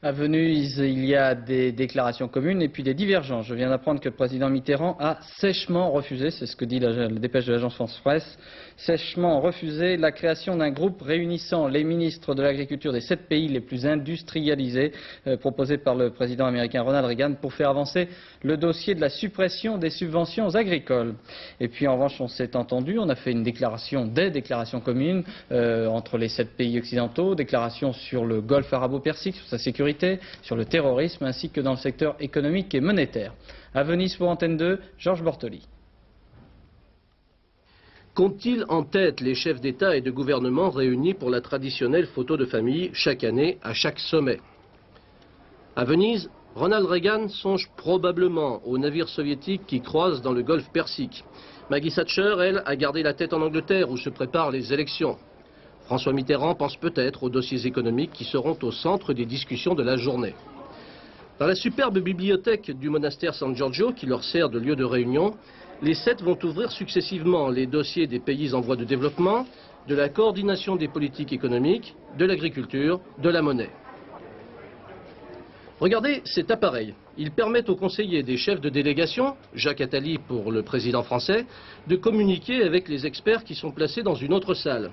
À Venise, il y a des déclarations communes et puis des divergences. Je viens d'apprendre que le président Mitterrand a sèchement refusé, c'est ce que dit la dépêche de l'agence France-Presse, sèchement refusé la création d'un groupe réunissant les ministres de l'agriculture des 7 pays les plus industrialisés, proposé par le président américain Ronald Reagan pour faire avancer le dossier de la suppression des subventions agricoles. Et puis en revanche, on s'est entendu, on a fait des déclarations communes entre les 7 pays occidentaux, déclarations sur le Golfe arabo-persique, sur sa sécurité, sur le terrorisme ainsi que dans le secteur économique et monétaire. À Venise pour Antenne 2, Georges Bortoli. Qu'ont-ils en tête les chefs d'État et de gouvernement réunis pour la traditionnelle photo de famille chaque année à chaque sommet? À Venise, Ronald Reagan songe probablement aux navires soviétiques qui croisent dans le Golfe Persique. Maggie Thatcher, elle, a gardé la tête en Angleterre où se préparent les élections. François Mitterrand pense peut-être aux dossiers économiques qui seront au centre des discussions de la journée. Dans la superbe bibliothèque du monastère San Giorgio, qui leur sert de lieu de réunion, les 7 vont ouvrir successivement les dossiers des pays en voie de développement, de la coordination des politiques économiques, de l'agriculture, de la monnaie. Regardez cet appareil. Il permet aux conseillers des chefs de délégation, Jacques Attali pour le président français, de communiquer avec les experts qui sont placés dans une autre salle.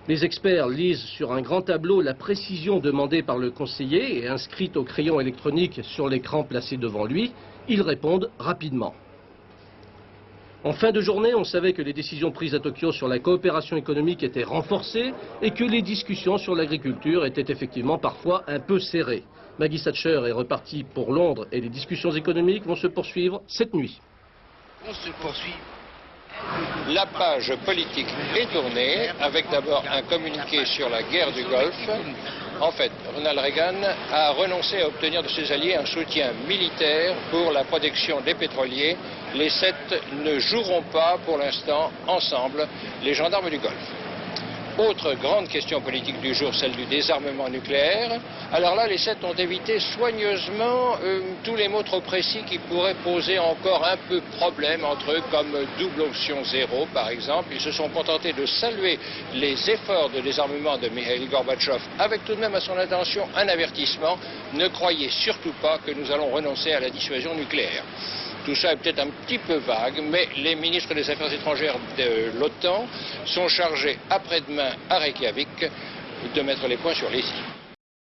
Les experts lisent sur un grand tableau la précision demandée par le conseiller et inscrite au crayon électronique sur l'écran placé devant lui. Ils répondent rapidement. En fin de journée, on savait que les décisions prises à Tokyo sur la coopération économique étaient renforcées et que les discussions sur l'agriculture étaient effectivement parfois un peu serrées. Maggie Thatcher est repartie pour Londres et les discussions économiques vont se poursuivre cette nuit. On se poursuit. La page politique est tournée avec d'abord un communiqué sur la guerre du Golfe. En fait, Ronald Reagan a renoncé à obtenir de ses alliés un soutien militaire pour la protection des pétroliers. Les 7 ne joueront pas pour l'instant ensemble les gendarmes du Golfe. Autre grande question politique du jour, celle du désarmement nucléaire. Alors là, les 7 ont évité soigneusement tous les mots trop précis qui pourraient poser encore un peu problème entre eux, comme double option zéro par exemple. Ils se sont contentés de saluer les efforts de désarmement de Mikhaïl Gorbatchev, avec tout de même à son attention un avertissement: ne croyez surtout pas que nous allons renoncer à la dissuasion nucléaire. Tout ça est peut-être un petit peu vague, mais les ministres des Affaires étrangères de l'OTAN sont chargés après-demain à Reykjavik de mettre les points sur les i.